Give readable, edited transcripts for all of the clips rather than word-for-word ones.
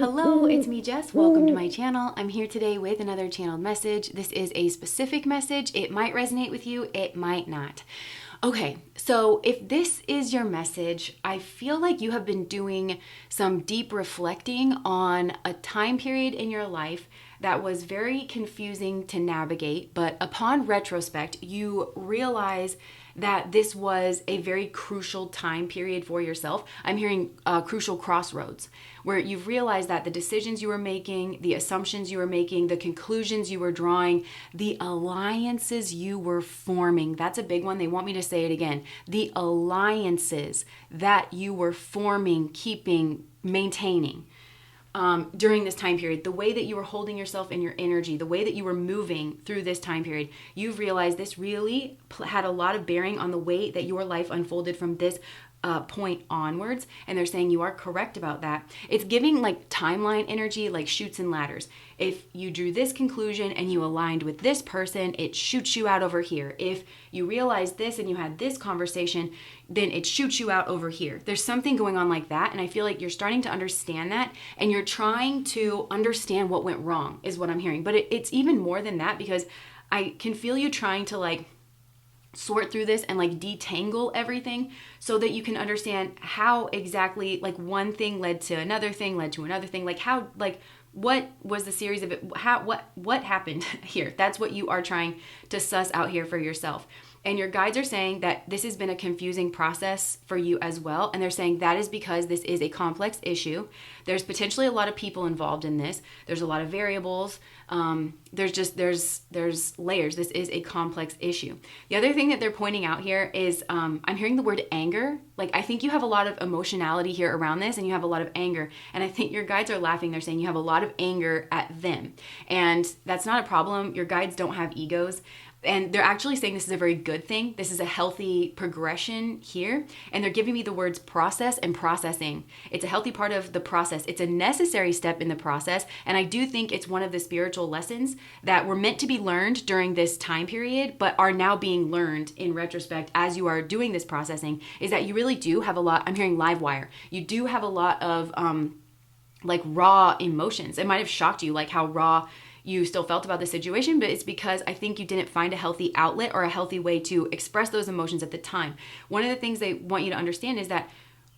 Hello, it's me, Jess. Welcome to my channel. I'm here today with another channeled message. This is a specific message. It might resonate with you, it might not. Okay, so if this is your message, I feel like you have been doing some deep reflecting on a time period in your life that was very confusing to navigate, but upon retrospect, you realize that this was a very crucial time period for yourself. I'm hearing crucial crossroads, where you've realized that the decisions you were making, the assumptions you were making, the conclusions you were drawing, the alliances you were forming, that's a big one. They want me to say it again. The alliances that you were forming, keeping, maintaining. During this time period, the way that you were holding yourself in your energy, the way that you were moving through this time period, you've realized this really had a lot of bearing on the way that your life unfolded from this point onwards. And they're saying you are correct about that. It's giving like timeline energy, like chutes and ladders. If you drew this conclusion and you aligned with this person, it shoots you out over here. If you realized this and you had this conversation, then it shoots you out over here. There's something going on like that. And I feel like you're starting to understand that and you're trying to understand what went wrong is what I'm hearing. But it's even more than that, because I can feel you trying to like sort through this and like detangle everything so that you can understand how exactly like one thing led to another thing, led to another thing, like how, like what was the series of it, how, what happened here. That's what you are trying to suss out here for yourself. And your guides are saying that this has been a confusing process for you as well. And they're saying that is because this is a complex issue. There's potentially a lot of people involved in this. There's a lot of variables. There's layers. This is a complex issue. The other thing that they're pointing out here is I'm hearing the word anger. Like, I think you have a lot of emotionality here around this and you have a lot of anger. And I think your guides are laughing. They're saying you have a lot of anger at them. And that's not a problem. Your guides don't have egos. And they're actually saying this is a very good thing. This is a healthy progression here. And they're giving me the words process and processing. It's a healthy part of the process. It's a necessary step in the process. And I do think it's one of the spiritual lessons that were meant to be learned during this time period, but are now being learned in retrospect as you are doing this processing, is that you really do have a lot. I'm hearing live wire. You do have a lot of like raw emotions. It might have shocked you, like how raw you still felt about the situation, but it's because I think you didn't find a healthy outlet or a healthy way to express those emotions at the time. One of the things they want you to understand is that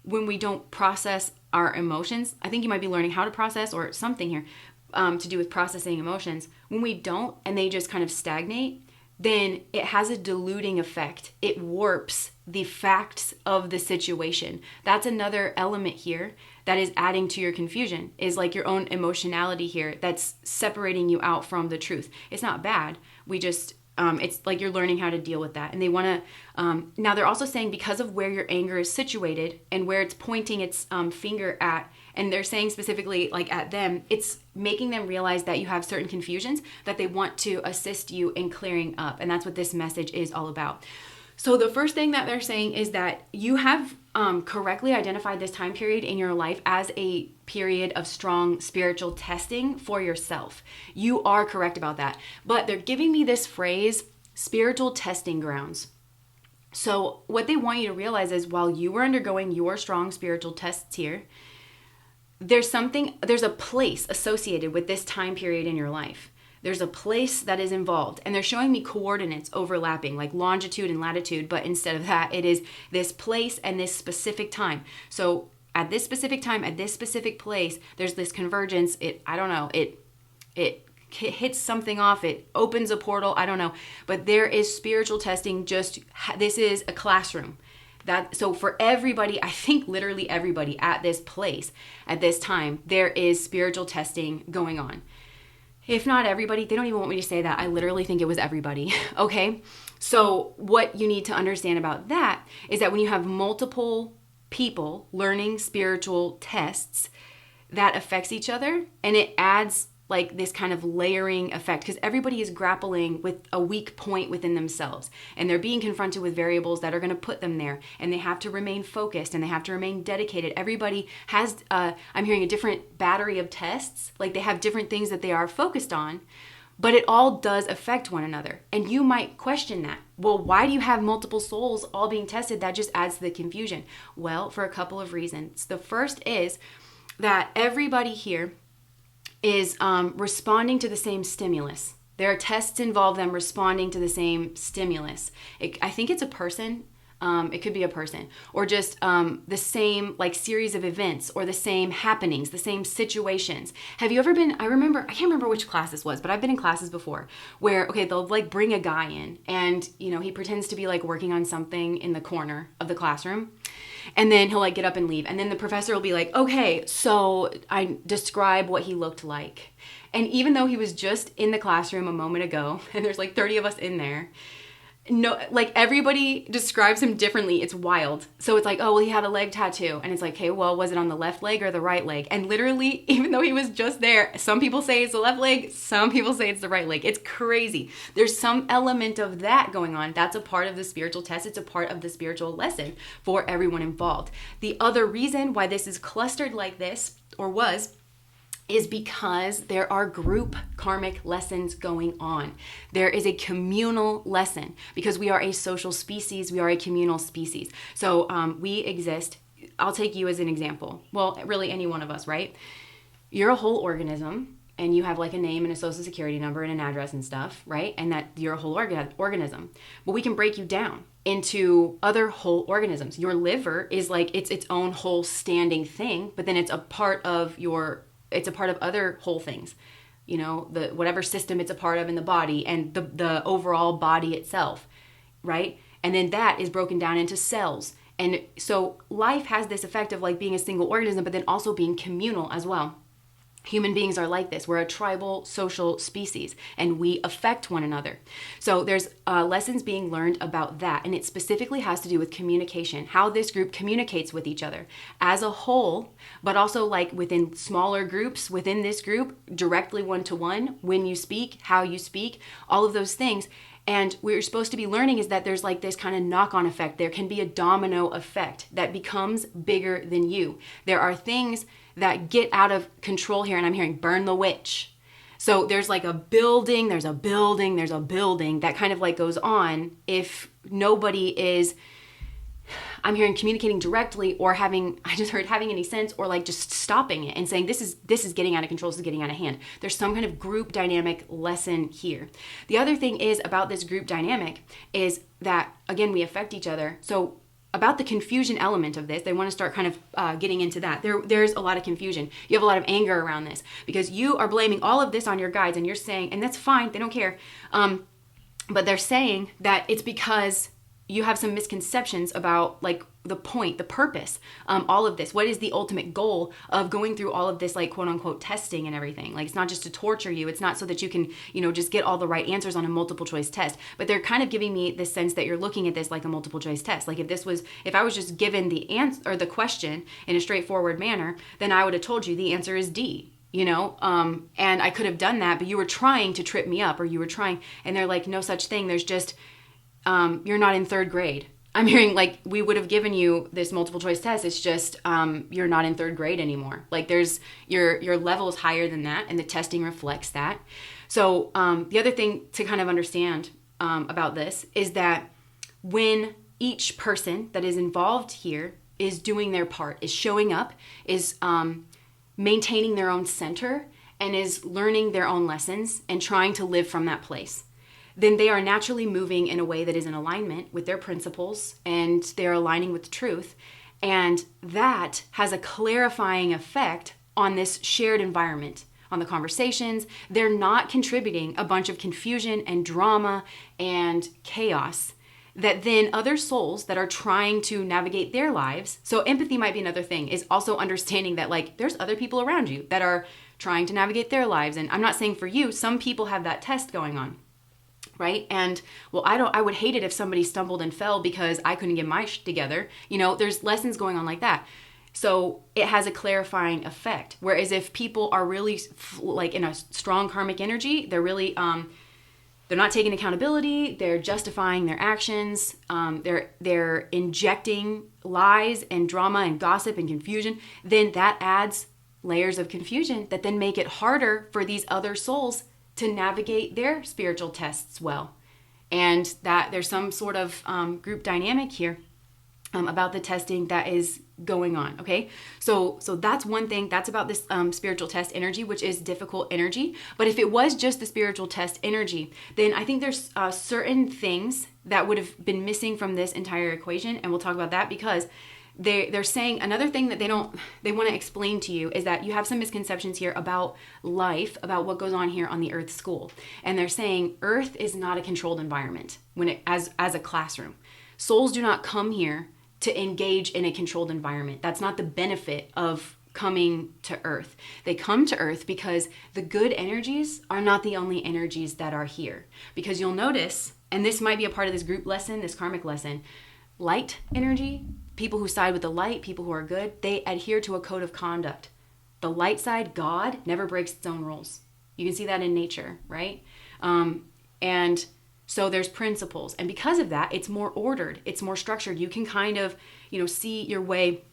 when we don't process our emotions, I think you might be learning how to process or something here to do with processing emotions. When we don't and they just kind of stagnate, then it has a diluting effect. It warps the facts of the situation. That's another element here that is adding to your confusion, is like your own emotionality here that's separating you out from the truth. It's not bad. We just, it's like you're learning how to deal with that. And they want to, now they're also saying because of where your anger is situated and where it's pointing its finger at, and they're saying specifically like at them, it's making them realize that you have certain confusions that they want to assist you in clearing up. And that's what this message is all about. So the first thing that they're saying is that you have correctly identified this time period in your life as a period of strong spiritual testing for yourself. You are correct about that. But they're giving me this phrase, spiritual testing grounds. So what they want you to realize is while you were undergoing your strong spiritual tests here, there's a place associated with this time period in your life. There's a place that is involved, and they're showing me coordinates overlapping, like longitude and latitude, but instead of that, it is this place and this specific time. So at this specific time, at this specific place, there's this convergence. It hits something off, it opens a portal, I don't know, but there is spiritual testing. This is a classroom. So for everybody, I think literally everybody at this place, at this time, there is spiritual testing going on. If not everybody, they don't even want me to say that. I literally think it was everybody, okay? So what you need to understand about that is that when you have multiple people learning spiritual tests, that affects each other, and it adds like this kind of layering effect, because everybody is grappling with a weak point within themselves and they're being confronted with variables that are going to put them there, and they have to remain focused and they have to remain dedicated. Everybody has, I'm hearing a different battery of tests, like they have different things that they are focused on, but it all does affect one another. And you might question that. Well, why do you have multiple souls all being tested? That just adds to the confusion. Well, for a couple of reasons. The first is, that everybody here is responding to the same stimulus. There are tests involve them responding to the same stimulus. I think it's a person. It could be a person, or just the same like series of events, or the same happenings, the same situations. Have you ever been, I can't remember which class this was, but I've been in classes before where, okay, they'll like bring a guy in and, you know, he pretends to be like working on something in the corner of the classroom. And then he'll like get up and leave. And then the professor will be like, okay, so I describe what he looked like. And even though he was just in the classroom a moment ago, and there's like 30 of us in there, no, like everybody describes him differently. It's wild. So it's like, oh, well, he had a leg tattoo. And it's like, okay, well, was it on the left leg or the right leg? And literally, even though he was just there, some people say it's the left leg, some people say it's the right leg. It's crazy. There's some element of that going on. That's a part of the spiritual test. It's a part of the spiritual lesson for everyone involved. The other reason why this is clustered like this, or was, is because there are group karmic lessons going on. There is a communal lesson because we are a social species. We are a communal species. So we exist. I'll take you as an example. Well, really any one of us, right? You're a whole organism and you have like a name and a social security number and an address and stuff, right? And that you're a whole organism. But we can break you down into other whole organisms. Your liver is like, it's its own whole standing thing, but then it's a part of other whole things, you know, the whatever system it's a part of in the body and the overall body itself, right? And then that is broken down into cells. And so life has this effect of like being a single organism, but then also being communal as well. Human beings are like this. We're a tribal social species and we affect one another. So there's lessons being learned about that. And it specifically has to do with communication, how this group communicates with each other as a whole, but also like within smaller groups within this group, directly one-to-one, when you speak, how you speak, all of those things. And what you're supposed to be learning is that there's like this kind of knock-on effect. There can be a domino effect that becomes bigger than you. There are things that get out of control here, and I'm hearing burn the witch. So there's like a building that kind of like goes on if nobody is, I'm hearing communicating directly or having any sense, or like just stopping it and saying this is getting out of control, this is getting out of hand. There's some kind of group dynamic lesson here. The other thing is about this group dynamic is that, again, we affect each other. So about the confusion element of this, they want to start kind of getting into that. There's a lot of confusion. You have a lot of anger around this because you are blaming all of this on your guides, and you're saying, and that's fine, they don't care. But they're saying that it's because you have some misconceptions about like the point, the purpose, all of this. What is the ultimate goal of going through all of this like quote unquote testing and everything? Like it's not just to torture you. It's not so that you can, you know, just get all the right answers on a multiple choice test. But they're kind of giving me this sense that you're looking at this like a multiple choice test. Like if I was just given the answer or the question in a straightforward manner, then I would have told you the answer is D. You know, and I could have done that, but you were trying to trip me up, or you were trying, and they're like, no such thing. There's just, you're not in third grade. I'm hearing like we would have given you this multiple choice test. It's just you're not in third grade anymore. Like there's your level is higher than that, and the testing reflects that. So the other thing to kind of understand about this is that when each person that is involved here is doing their part, is showing up, is maintaining their own center, and is learning their own lessons and trying to live from that place, then they are naturally moving in a way that is in alignment with their principles, and they're aligning with truth. And that has a clarifying effect on this shared environment, on the conversations. They're not contributing a bunch of confusion and drama and chaos that then other souls that are trying to navigate their lives. So empathy might be another thing, is also understanding that like there's other people around you that are trying to navigate their lives. And I'm not saying for you, some people have that test going on. Right? And well, I would hate it if somebody stumbled and fell because I couldn't get my shit together. You know, there's lessons going on like that. So it has a clarifying effect. Whereas if people are really like in a strong karmic energy, they're really, they're not taking accountability. They're justifying their actions. They're injecting lies and drama and gossip and confusion. Then that adds layers of confusion that then make it harder for these other souls to navigate their spiritual tests well. And that there's some sort of group dynamic here about the testing that is going on. Okay, so that's one thing. That's about this spiritual test energy, which is difficult energy. But if it was just the spiritual test energy, then I think there's certain things that would have been missing from this entire equation, and we'll talk about that, because they're saying another thing that they want to explain to you is that you have some misconceptions here about life, about what goes on here on the Earth school. And they're saying Earth is not a controlled environment as a classroom. Souls do not come here to engage in a controlled environment. That's not the benefit of coming to Earth. They come to Earth because the good energies are not the only energies that are here. Because you'll notice, and this might be a part of this group lesson, this karmic lesson, light energy, people who side with the light, people who are good, they adhere to a code of conduct. The light side, God, never breaks its own rules. You can see that in nature, right? And so there's principles. And because of that, it's more ordered. It's more structured. You can kind of, see your way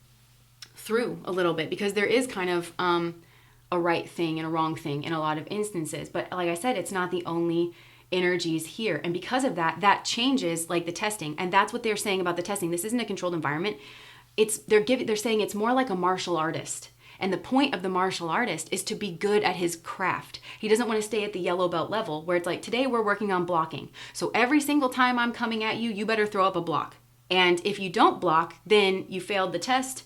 through a little bit, because there is kind of a right thing and a wrong thing in a lot of instances. But like I said, it's not the only energies here. And because of that, that changes like the testing. And that's what they're saying about the testing. This isn't a controlled environment. They're saying it's more like a martial artist. And the point of the martial artist is to be good at his craft. He doesn't want to stay at the yellow belt level where it's like, today we're working on blocking. So every single time I'm coming at you, you better throw up a block. And if you don't block, then you failed the test.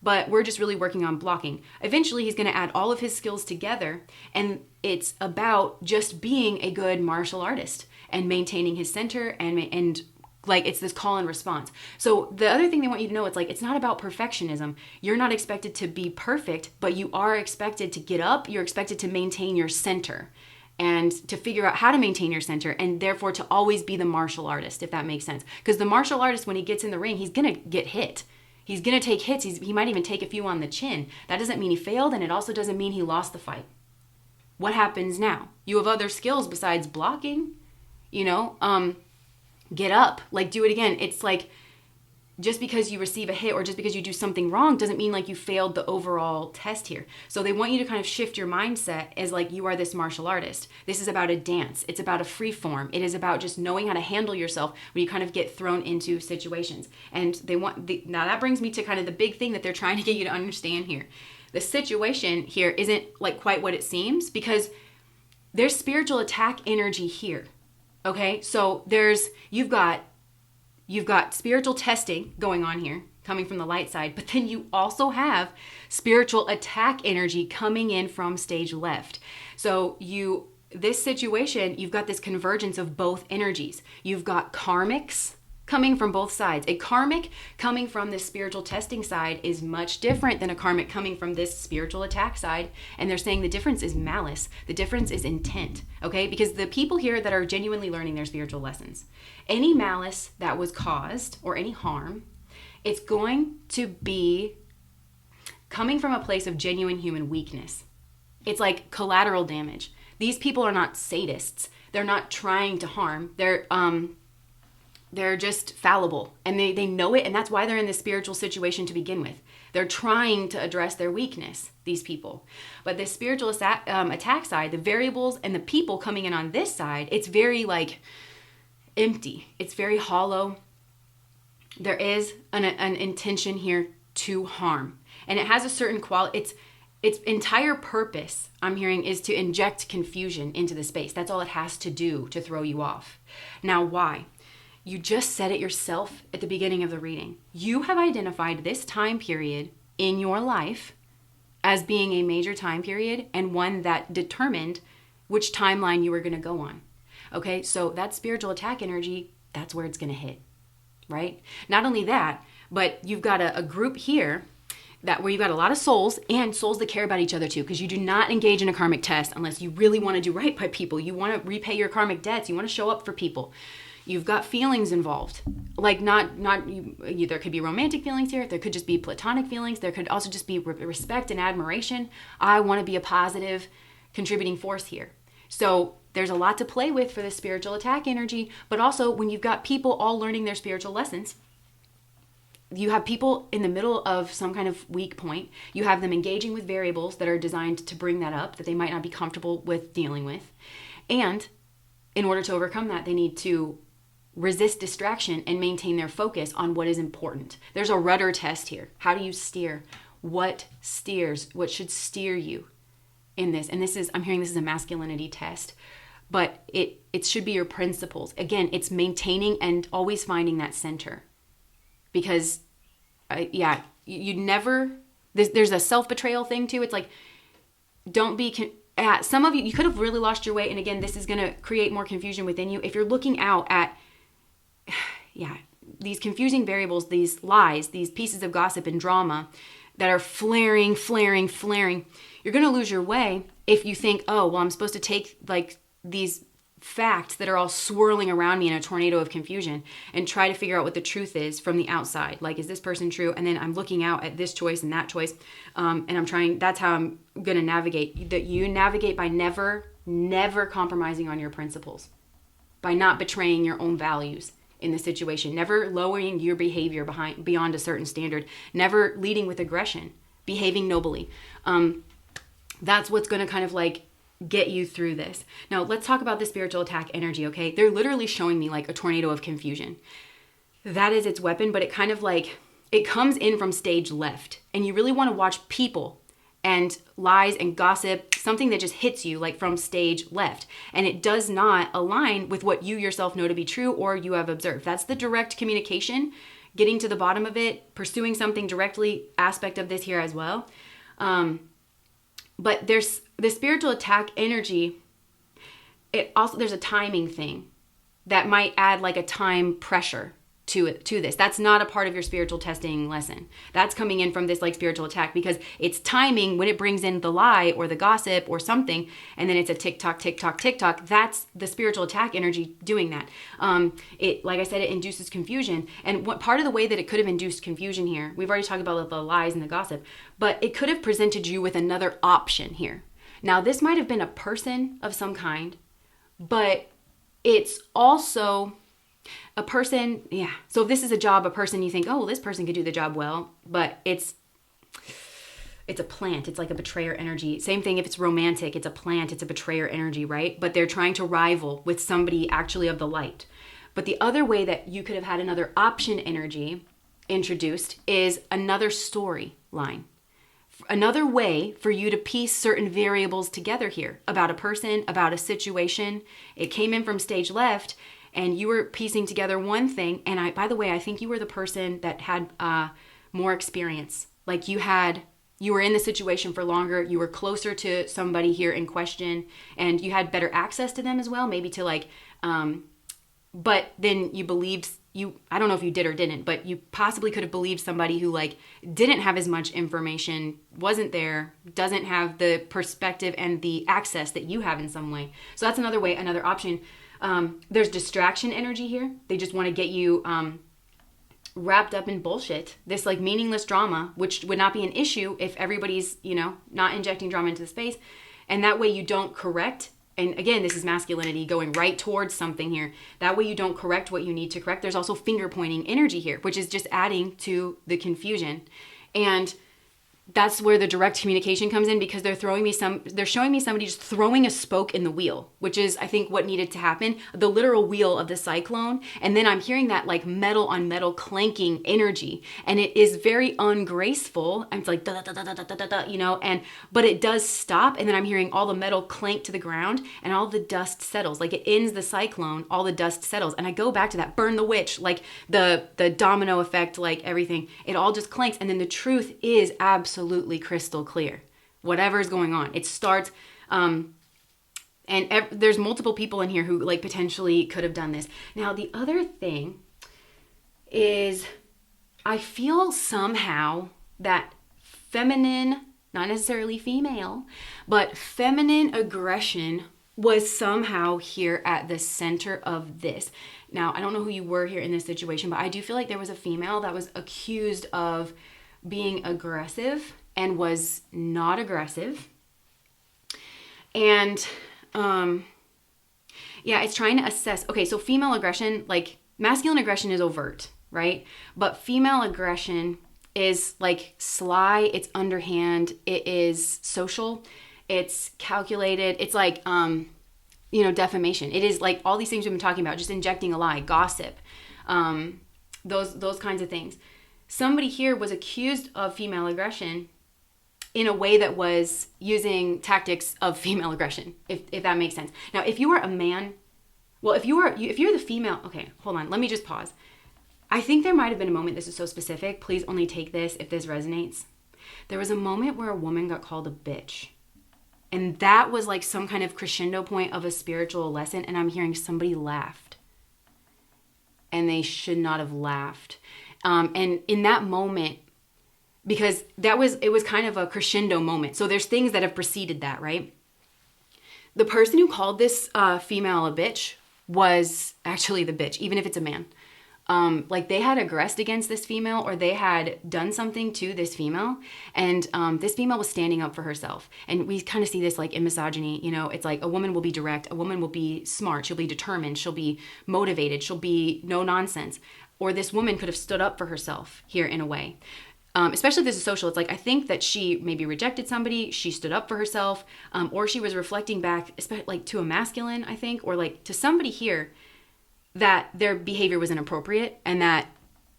But we're just really working on blocking. Eventually, he's going to add all of his skills together, and it's about just being a good martial artist and maintaining his center, and like it's this call and response. So the other thing they want you to know, it's not about perfectionism. You're not expected to be perfect, but you are expected to get up. You're expected to maintain your center and to figure out how to maintain your center, and therefore to always be the martial artist, if that makes sense. Because the martial artist, when he gets in the ring, he's going to get hit. He's going to take hits. He might even take a few on the chin. That doesn't mean he failed, and it also doesn't mean he lost the fight. What happens now? You have other skills besides blocking, get up, do it again. It's like, just because you receive a hit or just because you do something wrong doesn't mean like you failed the overall test here. So they want you to kind of shift your mindset as like you are this martial artist. This is about a dance. It's about a free form. It is about just knowing how to handle yourself when you kind of get thrown into situations. And now that brings me to kind of the big thing that they're trying to get you to understand here. The situation here isn't like quite what it seems, because there's spiritual attack energy here. Okay, so you've got spiritual testing going on here, coming from the light side, but then you also have spiritual attack energy coming in from stage left. So this situation, you've got this convergence of both energies. You've got karmics coming from both sides. A karmic coming from this spiritual testing side is much different than a karmic coming from this spiritual attack side. And they're saying the difference is malice. The difference is intent, okay? Because the people here that are genuinely learning their spiritual lessons, any malice that was caused or any harm, it's going to be coming from a place of genuine human weakness. It's like collateral damage. These people are not sadists. They're not trying to harm. They're just fallible, and they know it, and that's why they're in this spiritual situation to begin with. They're trying to address their weakness, these people. But this spiritual attack side, the variables and the people coming in on this side, it's very like empty. It's very hollow. There is an intention here to harm, and it has a certain quality. Its entire purpose, I'm hearing, is to inject confusion into the space. That's all it has to do to throw you off. Now, why? You just said it yourself at the beginning of the reading. You have identified this time period in your life as being a major time period and one that determined which timeline you were going to go on. Okay, so that spiritual attack energy, that's where it's going to hit, right? Not only that, but you've got a group here where you've got a lot of souls, and souls that care about each other too, because you do not engage in a karmic test unless you really want to do right by people. You want to repay your karmic debts. You want to show up for people. You've got feelings involved, like there could be romantic feelings here. There could just be platonic feelings. There could also just be respect and admiration. I want to be a positive contributing force here. So there's a lot to play with for this spiritual attack energy, but also when you've got people all learning their spiritual lessons, you have people in the middle of some kind of weak point. You have them engaging with variables that are designed to bring that up, that they might not be comfortable with dealing with. And in order to overcome that, they need to resist distraction and maintain their focus on what is important. There's a rudder test here. How do you steer? What steers? What should steer you in this? And I'm hearing this is a masculinity test, but it should be your principles. Again, it's maintaining and always finding that center. Because, you never, there's a self-betrayal thing too. It's like, don't be, some of you could have really lost your way. And again, this is going to create more confusion within you. If you're looking out at, these confusing variables, these lies, these pieces of gossip and drama that are flaring, you're going to lose your way if you think, oh, well, I'm supposed to take like these facts that are all swirling around me in a tornado of confusion and try to figure out what the truth is from the outside. Like, is this person true? And then I'm looking out at this choice and that choice. And I'm trying, that's how I'm going to navigate. That you navigate by never compromising on your principles, by not betraying your own values in the situation, never lowering your behavior beyond a certain standard, never leading with aggression, behaving nobly. That's what's going to kind of like get you through this. Now, let's talk about the spiritual attack energy, okay? They're literally showing me like a tornado of confusion. That is its weapon, but it kind of like, it comes in from stage left. And you really want to watch people and lies and gossip, something that just hits you like from stage left. And it does not align with what you yourself know to be true or you have observed. That's the direct communication, getting to the bottom of it, pursuing something directly aspect of this here as well. But there's the spiritual attack energy. There's a timing thing that might add like a time pressure to this. That's not a part of your spiritual testing lesson. That's coming in from this like spiritual attack, because it's timing when it brings in the lie or the gossip or something, and then it's a tick tock. That's the spiritual attack energy doing that. It, like I said, it induces confusion. And what part of the way that it could have induced confusion here, we've already talked about the lies and the gossip, but it could have presented you with another option here. Now, this might have been a person of some kind, but it's also a person, So if this is a job, a person, you think, oh, well, this person could do the job well, but it's a plant. It's like a betrayer energy. Same thing if it's romantic, it's a plant, it's a betrayer energy, right? But they're trying to rival with somebody actually of the light. But the other way that you could have had another option energy introduced is another storyline. Another way for you to piece certain variables together here about a person, about a situation. It came in from stage left, and you were piecing together one thing. And by the way, I think you were the person that had more experience. Like you were in the situation for longer. You were closer to somebody here in question, and you had better access to them as well. Maybe to like, but then you believed I don't know if you did or didn't, but you possibly could have believed somebody who like didn't have as much information, wasn't there, doesn't have the perspective and the access that you have in some way. So that's another way, another option. There's distraction energy here. They just want to get you wrapped up in bullshit, this like meaningless drama, which would not be an issue if everybody's, not injecting drama into the space. And that way you don't correct. And again, this is masculinity going right towards something here. That way you don't correct what you need to correct. There's also finger pointing energy here, which is just adding to the confusion. And that's where the direct communication comes in, because they're showing me somebody just throwing a spoke in the wheel, which is, I think, what needed to happen, the literal wheel of the cyclone. And then I'm hearing that like metal on metal clanking energy, and it is very ungraceful. And it's like, da, da, da, da, da, da, da, but it does stop. And then I'm hearing all the metal clank to the ground and all the dust settles. Like it ends the cyclone, all the dust settles. And I go back to that burn the witch, like the domino effect, like everything, it all just clanks. And then the truth is absolutely crystal clear. Whatever is going on, it starts. There's multiple people in here who like potentially could have done this. Now, the other thing is, I feel somehow that feminine, not necessarily female, but feminine aggression was somehow here at the center of this. Now, I don't know who you were here in this situation, but I do feel like there was a female that was accused of being aggressive and was not aggressive. And it's trying to assess. Okay, so female aggression, like masculine aggression is overt, right? But female aggression is like sly, it's underhand, it is social, it's calculated. It's like defamation. It is like all these things we've been talking about, just injecting a lie, gossip, those kinds of things. Somebody here was accused of female aggression in a way that was using tactics of female aggression, if that makes sense. Now, if you are a man, well, if you're the female, okay, hold on, let me just pause. I think there might have been a moment, this is so specific, please only take this if this resonates. There was a moment where a woman got called a bitch. And that was like some kind of crescendo point of a spiritual lesson, and I'm hearing somebody laughed. And they should not have laughed. And in that moment, because it was kind of a crescendo moment. So there's things that have preceded that, right? The person who called this female a bitch was actually the bitch, even if it's a man. Like they had aggressed against this female, or they had done something to this female, and this female was standing up for herself. And we kind of see this like in misogyny, it's like a woman will be direct, a woman will be smart, she'll be determined, she'll be motivated, she'll be no nonsense. Or this woman could have stood up for herself here in a way. Especially if this is social, it's like I think that she maybe rejected somebody, she stood up for herself, or she was reflecting back, especially like to a masculine, I think, or like to somebody here that their behavior was inappropriate and that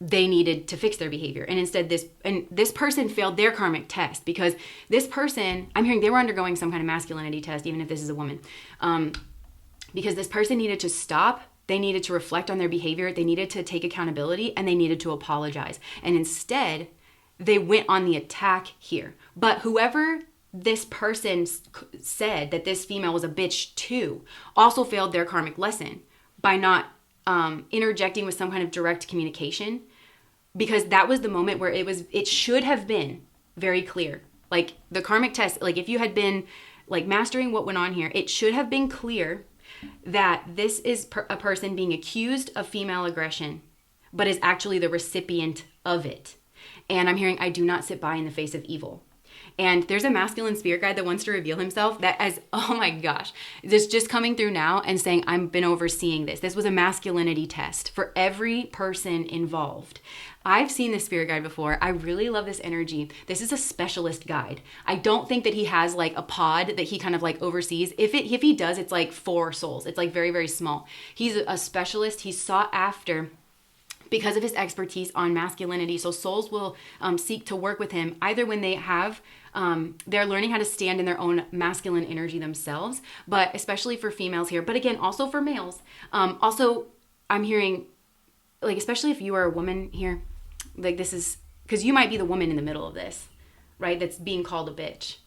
they needed to fix their behavior. And instead this person failed their karmic test, because this person, I'm hearing they were undergoing some kind of masculinity test, even if this is a woman, because this person needed to stop. They needed to reflect on their behavior. They needed to take accountability, and they needed to apologize. And instead, they went on the attack here. But whoever this person said that this female was a bitch to also failed their karmic lesson by not interjecting with some kind of direct communication, because that was the moment where it should have been very clear. Like the karmic test, like if you had been like mastering what went on here, it should have been clear that this is a person being accused of female aggression, but is actually the recipient of it. And I'm hearing, I do not sit by in the face of evil. And there's a masculine spirit guide that wants to reveal himself that as, oh my gosh, this just coming through now and saying, I've been overseeing this. This was a masculinity test for every person involved. I've seen this spirit guide before. I really love this energy. This is a specialist guide. I don't think that he has like a pod that he kind of like oversees. If he does, it's like 4 souls. It's like very, very small. He's a specialist. He's sought after because of his expertise on masculinity. So souls will seek to work with him either when they have, they're learning how to stand in their own masculine energy themselves, but especially for females here. But again, also for males. Also, I'm hearing, like, especially if you are a woman here, like this is, because you might be the woman in the middle of this, right? That's being called a bitch.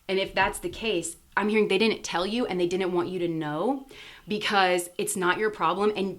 And if that's the case, I'm hearing they didn't tell you and they didn't want you to know because it's not your problem. And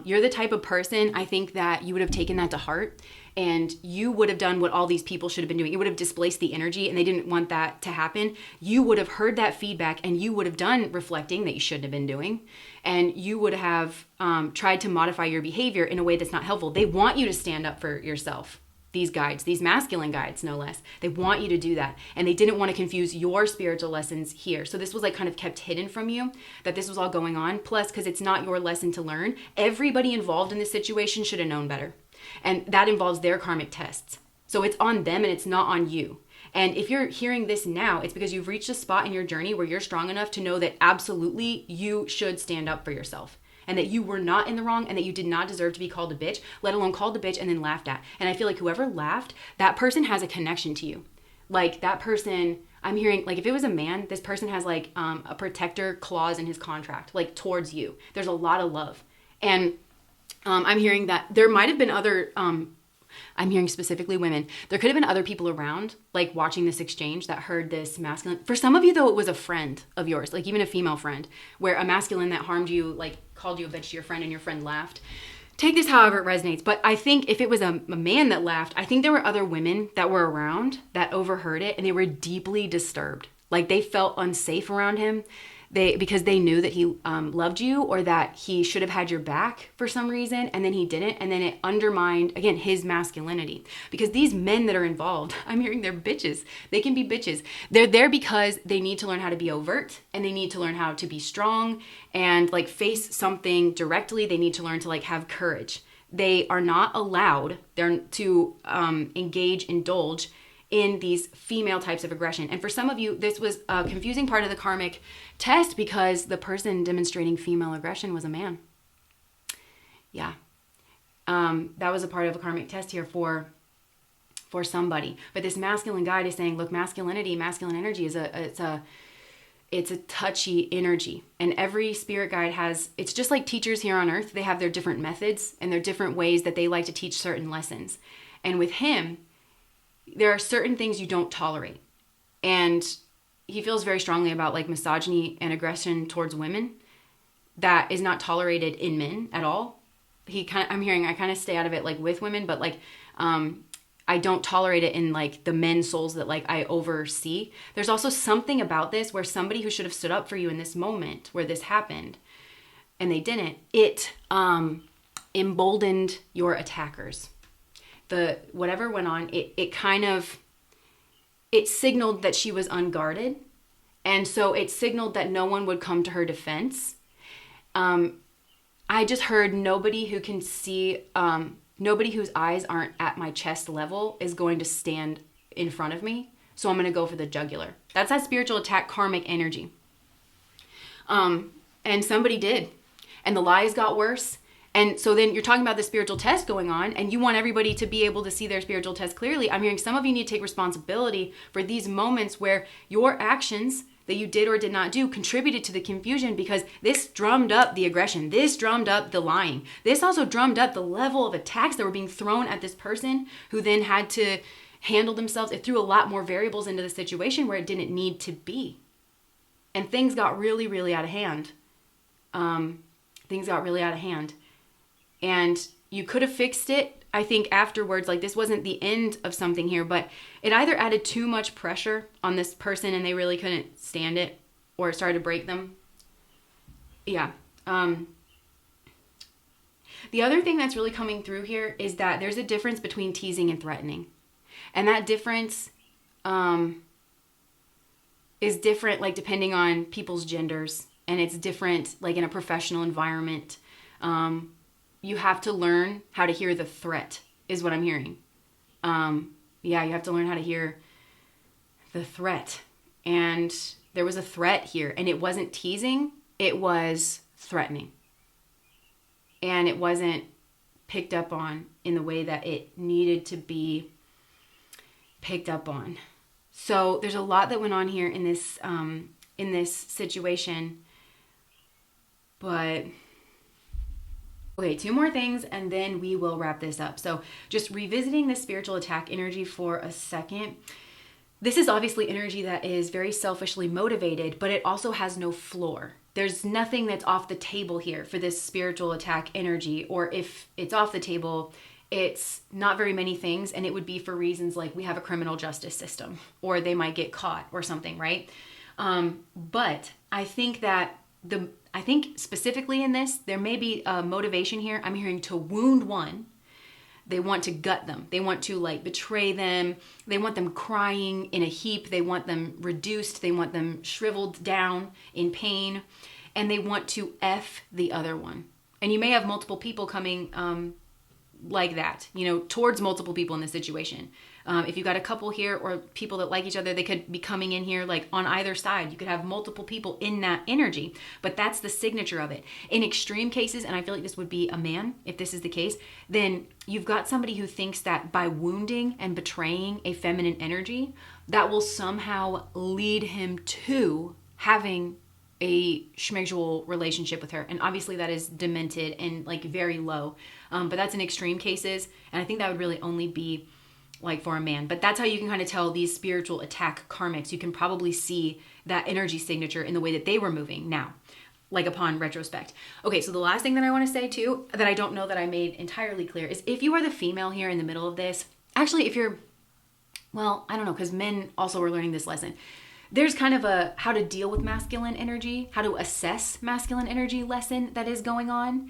you're the type of person, I think, that you would have taken that to heart and you would have done what all these people should have been doing. You would have displaced the energy and they didn't want that to happen. You would have heard that feedback and you would have done reflecting that you shouldn't have been doing. And you would have tried to modify your behavior in a way that's not helpful. They want you to stand up for yourself. These guides, these masculine guides, no less. They want you to do that. And they didn't want to confuse your spiritual lessons here. So this was like kind of kept hidden from you, that this was all going on. Plus, because it's not your lesson to learn, everybody involved in this situation should have known better. And that involves their karmic tests. So it's on them and it's not on you. And if you're hearing this now, it's because you've reached a spot in your journey where you're strong enough to know that absolutely you should stand up for yourself. And that you were not in the wrong and that you did not deserve to be called a bitch, let alone called a bitch and then laughed at. And I feel like whoever laughed, that person has a connection to you. Like that person, I'm hearing, like if it was a man, this person has like a protector clause in his contract, like towards you. There's a lot of love. And I'm hearing that there might have been other, I'm hearing specifically women. There could have been other people around, like watching this exchange that heard this masculine. For some of you, though, it was a friend of yours, like even a female friend, where a masculine that harmed you, like called you a bitch to your friend and your friend laughed. Take this however it resonates. But I think if it was a man that laughed, I think there were other women that were around that overheard it and they were deeply disturbed. Like they felt unsafe around him. Because they knew that he loved you or that he should have had your back for some reason and then he didn't. And then it undermined, again, his masculinity. Because these men that are involved, I'm hearing they're bitches. They can be bitches. They're there because they need to learn how to be overt and they need to learn how to be strong and like face something directly. They need to learn to like have courage. They are not allowed to indulge in these female types of aggression. And for some of you, this was a confusing part of the karmic test because the person demonstrating female aggression was a man. Yeah. That was a part of a karmic test here for somebody. But this masculine guide is saying, look, masculine energy is it's a touchy energy. And every spirit guide it's just like teachers here on earth. They have their different methods and their different ways that they like to teach certain lessons. And with him, there are certain things you don't tolerate. And he feels very strongly about like misogyny and aggression towards women that is not tolerated in men at all. I kind of stay out of it like with women, but like, I don't tolerate it in like the men's souls that like I oversee. There's also something about this where somebody who should have stood up for you in this moment where this happened and they didn't, it emboldened your attackers. Whatever went on, it signaled that she was unguarded. And so it signaled that no one would come to her defense. I just heard nobody who can see, nobody whose eyes aren't at my chest level is going to stand in front of me. So I'm going to go for the jugular. That's that spiritual attack, karmic energy. And somebody did. And the lies got worse. And so then you're talking about the spiritual test going on and you want everybody to be able to see their spiritual test clearly. I'm hearing some of you need to take responsibility for these moments where your actions that you did or did not do contributed to the confusion, because this drummed up the aggression. This drummed up the lying. This also drummed up the level of attacks that were being thrown at this person who then had to handle themselves. It threw a lot more variables into the situation where it didn't need to be. And things got really, really out of hand. And you could have fixed it, I think, afterwards. Like, this wasn't the end of something here, but it either added too much pressure on this person and they really couldn't stand it, or it started to break them. Yeah. The other thing that's really coming through here is that there's a difference between teasing and threatening. And that difference is different, like, depending on people's genders. And it's different, like, in a professional environment. You have to learn how to hear the threat, is what I'm hearing. You have to learn how to hear the threat. And there was a threat here, and it wasn't teasing, it was threatening. And it wasn't picked up on in the way that it needed to be picked up on. So there's a lot that went on here in this situation. But okay, 2 more things and then we will wrap this up. So just revisiting the spiritual attack energy for a second. This is obviously energy that is very selfishly motivated, but it also has no floor. There's nothing that's off the table here for this spiritual attack energy, or if it's off the table, it's not very many things, and it would be for reasons like we have a criminal justice system, or they might get caught or something, right? But I think that specifically in this, there may be a motivation here. I'm hearing to wound one. They want to gut them. They want to like betray them. They want them crying in a heap. They want them reduced. They want them shriveled down in pain. And they want to F the other one. And you may have multiple people coming like that, towards multiple people in this situation. If you got a couple here or people that like each other, they could be coming in here like on either side. You could have multiple people in that energy, but that's the signature of it. In extreme cases, and I feel like this would be a man, if this is the case, then you've got somebody who thinks that by wounding and betraying a feminine energy, that will somehow lead him to having a schmexual relationship with her. And obviously that is demented and like very low. But that's in extreme cases. And I think that would really only be like for a man. But that's how you can kind of tell these spiritual attack karmics. You can probably see that energy signature in the way that they were moving now, like upon retrospect. Okay, so the last thing that I want to say too, that I don't know that I made entirely clear, is if you are the female here in the middle of this, actually if you're, well, I don't know, because men also were learning this lesson. There's kind of a how to deal with masculine energy, how to assess masculine energy lesson that is going on.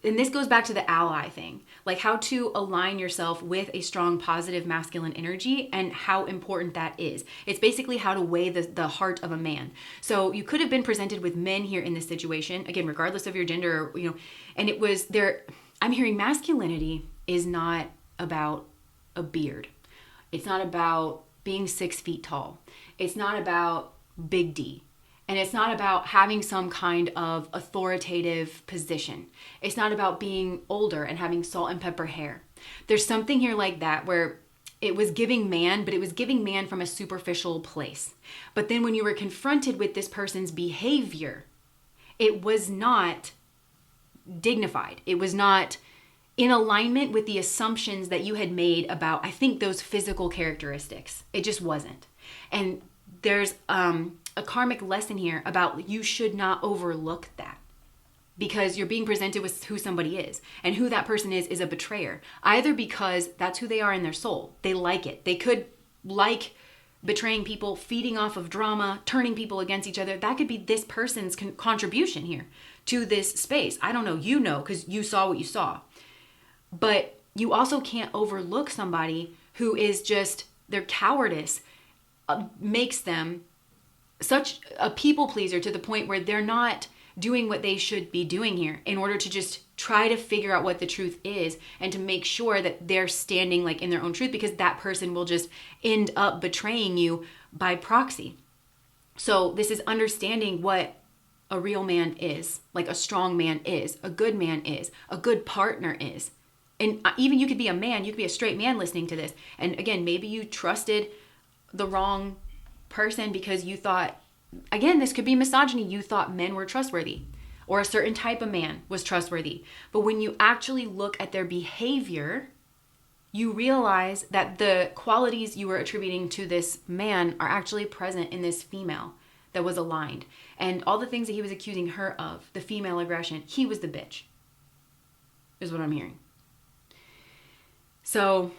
And this goes back to the ally thing, like how to align yourself with a strong, positive masculine energy and how important that is. It's basically how to weigh the heart of a man. So you could have been presented with men here in this situation, again, regardless of your gender, and it was there. I'm hearing masculinity is not about a beard. It's not about being 6 feet tall. It's not about big D. And it's not about having some kind of authoritative position. It's not about being older and having salt and pepper hair. There's something here like that where it was giving man, but it was giving man from a superficial place. But then when you were confronted with this person's behavior, it was not dignified. It was not in alignment with the assumptions that you had made about, I think, those physical characteristics. It just wasn't. And there's a karmic lesson here about you should not overlook that, because you're being presented with who somebody is, and who that person is a betrayer, either because that's who they are in their soul. They like it. They could like betraying people, feeding off of drama, turning people against each other. That could be this person's contribution here to this space. I don't know, you know, because you saw what you saw. But you also can't overlook somebody who is just, their cowardice makes them such a people pleaser to the point where they're not doing what they should be doing here in order to just try to figure out what the truth is and to make sure that they're standing like in their own truth, because that person will just end up betraying you by proxy. So this is understanding what a real man is, like a strong man is, a good man is, a good partner is. And even you could be a man, you could be a straight man listening to this. And again, maybe you trusted the wrong person because you thought, again, this could be misogyny. You thought men were trustworthy, or a certain type of man was trustworthy. But when you actually look at their behavior, you realize that the qualities you were attributing to this man are actually present in this female that was aligned. And all the things that he was accusing her of, the female aggression, he was the bitch, is what I'm hearing. So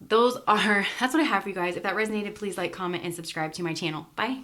that's what I have for you guys. If that resonated, please like, comment, and subscribe to my channel. Bye.